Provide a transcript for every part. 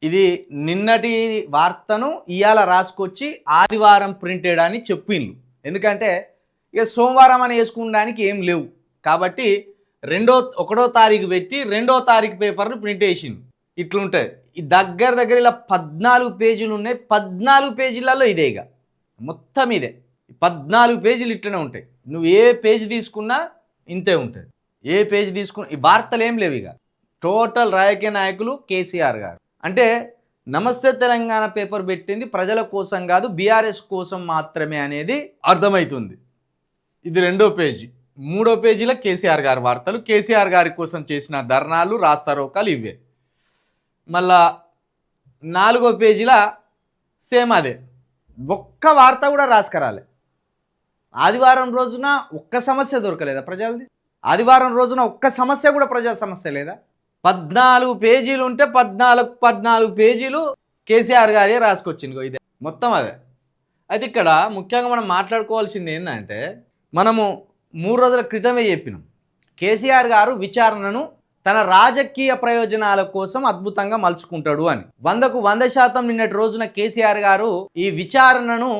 ఇది నిన్నటి వార్తను ఇవాళ రాసుకొచ్చి ఆదివారం ప్రింటెడ్ అని చెప్పిండ్రు. ఎందుకంటే ఇక సోమవారం అని వేసుకోవడానికి ఏం లేవు కాబట్టి ఒకటో తారీఖు పెట్టి 2వ తారీఖు పేపర్ను ప్రింట్ వేసిండు. ఇట్లుంటుంది. ఈ దగ్గర ఇలా 14 పేజీలు ఉన్నాయి. 14 పేజీలలో ఇదే ఇక మొత్తం ఇదే 14 పేజీలు ఇట్లనే ఉంటాయి. నువ్వు ఏ పేజీ తీసుకున్నా ఇంతే ఉంటుంది. ఏ పేజీ తీసుకున్నా ఈ వార్తలు ఏం లేవు. ఇక టోటల్ రాజకీయ నాయకులు కేసీఆర్ గారు అంటే నమస్తే తెలంగాణ పేపర్ పెట్టింది ప్రజల కోసం కాదు బీఆర్ఎస్ కోసం మాత్రమే అనేది అర్థమవుతుంది. ఇది 2వ పేజీ. 3వ పేజీలో కేసీఆర్ గారి వార్తలు, కేసీఆర్ గారి కోసం చేసిన ధర్నాలు, రాస్తారోకాలు ఇవే. మళ్ళా 4వ పేజీలో సేమ్ అదే. ఒక్క వార్త కూడా రాసుకురాలే. ఆదివారం రోజున ఒక్క సమస్య దొరకలేదా ప్రజలది? ఆదివారం రోజున ఒక్క సమస్య కూడా ప్రజా సమస్య లేదా? 14 పేజీలు ఉంటే 14 పేజీలు కేసీఆర్ గారే రాసుకొచ్చింది. ఇదే మొత్తం అదే. అయితే ఇక్కడ ముఖ్యంగా మనం మాట్లాడుకోవాల్సింది ఏంటంటే, మనము 3 రోజుల క్రితమే చెప్పినాం కేసీఆర్ గారు విచారణను తన రాజకీయ ప్రయోజనాల కోసం అద్భుతంగా మలుచుకుంటాడు అని. 100కు 100% నిన్నటి రోజున కేసీఆర్ గారు ఈ విచారణను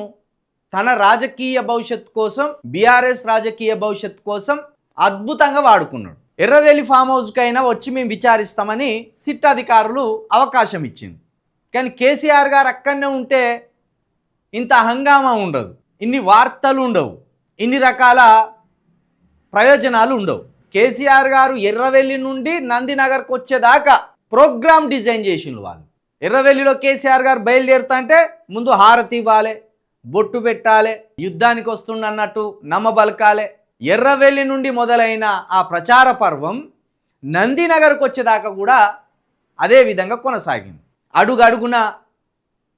తన రాజకీయ భవిష్యత్తు కోసం, బీఆర్ఎస్ రాజకీయ భవిష్యత్తు కోసం అద్భుతంగా వాడుకున్నాడు. ఎర్రవేలి ఫామ్ హౌస్కైనా వచ్చి మేము విచారిస్తామని సిట్ అధికారులు అవకాశం ఇచ్చింది. కానీ కేసీఆర్ గారు అక్కడనే ఉంటే ఇంత హంగామా ఉండదు, ఇన్ని వార్తలు ఉండవు, ఇన్ని రకాల ప్రయోజనాలు ఉండవు. కేసీఆర్ గారు ఎర్రవెల్లి నుండి నందినగర్కి వచ్చేదాకా ప్రోగ్రామ్ డిజైన్ చేసిండు వాళ్ళు. ఎర్రవెల్లిలో కేసీఆర్ గారు బయలుదేరుతా అంటే ముందు హారతి ఇవ్వాలి, బొట్టు పెట్టాలి, యుద్ధానికి వస్తుండన్నట్టు నమ్మబలకాలే. ఎర్రవెల్లి నుండి మొదలైన ఆ ప్రచార పర్వం నందినగర్కి వచ్చేదాకా కూడా అదే విధంగా కొనసాగింది. అడుగడుగున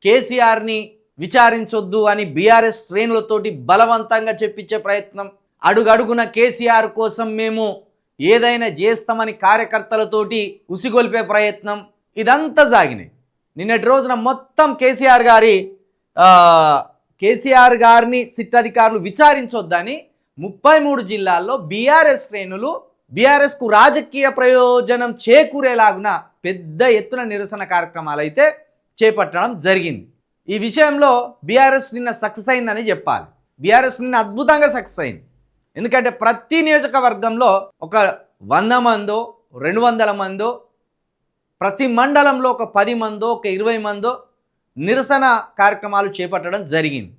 కేసీఆర్ని విచారించొద్దు అని బీఆర్ఎస్ శ్రేణులతోటి బలవంతంగా చెప్పించే ప్రయత్నం, అడుగడుగున కేసీఆర్ కోసం మేము ఏదైనా చేస్తామని కార్యకర్తలతోటి ఉసిగొల్పే ప్రయత్నం, ఇదంతా సాగినాయి. నిన్నటి రోజున మొత్తం కేసీఆర్ గారిని సిట్ అధికారులు విచారించొద్దని 33 జిల్లాల్లో బీఆర్ఎస్ శ్రేణులు బీఆర్ఎస్కు రాజకీయ ప్రయోజనం చేకూరేలాగున పెద్ద ఎత్తున నిరసన కార్యక్రమాలు అయితే చేపట్టడం జరిగింది. ఈ విషయంలో బీఆర్ఎస్ నిన్న సక్సెస్ అయిందని చెప్పాలి. బీఆర్ఎస్ నిన్న అద్భుతంగా సక్సెస్ అయింది. ఎందుకంటే ప్రతి నియోజకవర్గంలో ఒక 100 మందో 200 మందో, ప్రతి మండలంలో ఒక 10 మందో ఒక 20 మందో నిరసన కార్యక్రమాలు చేపట్టడం జరిగింది.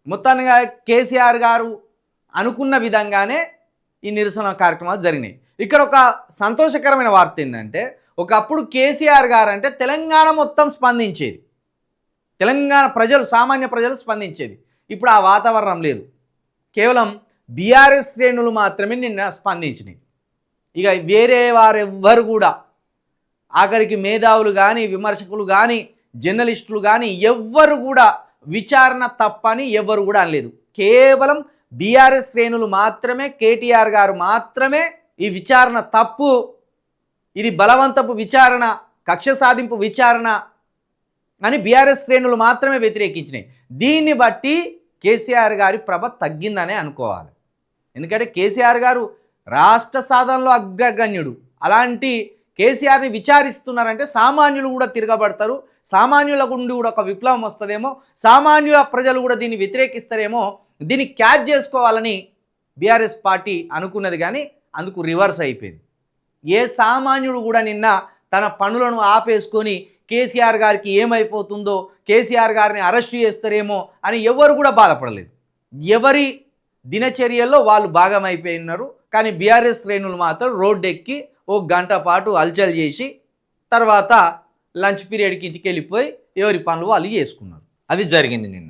మొత్తంగా కేసీఆర్ గారు అనుకున్న విధంగానే ఈ నిరసన కార్యక్రమాలు జరిగినాయి. ఇక్కడ ఒక సంతోషకరమైన వార్త ఏంటంటే, ఒకప్పుడు కేసీఆర్ గారు అంటే తెలంగాణ మొత్తం స్పందించేది, తెలంగాణ ప్రజలు, సామాన్య ప్రజలు స్పందించేది. ఇప్పుడు ఆ వాతావరణం లేదు. కేవలం బీఆర్ఎస్ శ్రేణులు మాత్రమే నిన్న స్పందించినాయి. ఇక వేరే వారెవ్వరు కూడా, ఆఖరికి మేధావులు కానీ, విమర్శకులు కానీ, జర్నలిస్టులు కానీ ఎవ్వరు కూడా విచారణ తప్పని ఎవ్వరు కూడా అనలేదు. కేవలం బీఆర్ఎస్ శ్రేణులు మాత్రమే, కేటీఆర్ గారు మాత్రమే ఈ విచారణ తప్పు, ఇది బలవంతపు విచారణ, కక్ష సాధింపు విచారణ అని బీఆర్ఎస్ శ్రేణులు మాత్రమే వ్యతిరేకించినాయి. దీన్ని బట్టి కేసీఆర్ గారి ప్రభ తగ్గిందనే అనుకోవాలి. ఎందుకంటే కేసీఆర్ గారు రాష్ట్ర సాధనలో అగ్రగణ్యుడు. అలాంటి కేసీఆర్ని విచారిస్తున్నారంటే సామాన్యులు కూడా తిరగబడతారు, సామాన్యుల గుండి కూడా ఒక విప్లవం వస్తుందేమో, సామాన్యుల ప్రజలు కూడా దీన్ని వ్యతిరేకిస్తారేమో, దీన్ని క్యాచ్ చేసుకోవాలని బీఆర్ఎస్ పార్టీ అనుకున్నది. కానీ అందుకు రివర్స్ అయిపోయింది. ఏ సామాన్యుడు కూడా నిన్న తన పనులను ఆపేసుకొని కేసీఆర్ గారికి ఏమైపోతుందో, కేసీఆర్ గారిని అరెస్టు చేస్తారేమో అని ఎవరు కూడా బాధపడలేదు. ఎవరి దినచర్యల్లో వాళ్ళు భాగమైపోయి ఉన్నారు. కానీ బీఆర్ఎస్ శ్రేణులు మాత్రం రోడ్డు ఎక్కి 1 గంట పాటు హల్చల్ చేసి తర్వాత లంచ్ పీరియడ్కి ఇంటికి వెళ్ళిపోయి ఎవరి పనులు వాళ్ళు చేసుకున్నారు. అది జరిగింది నిన్న.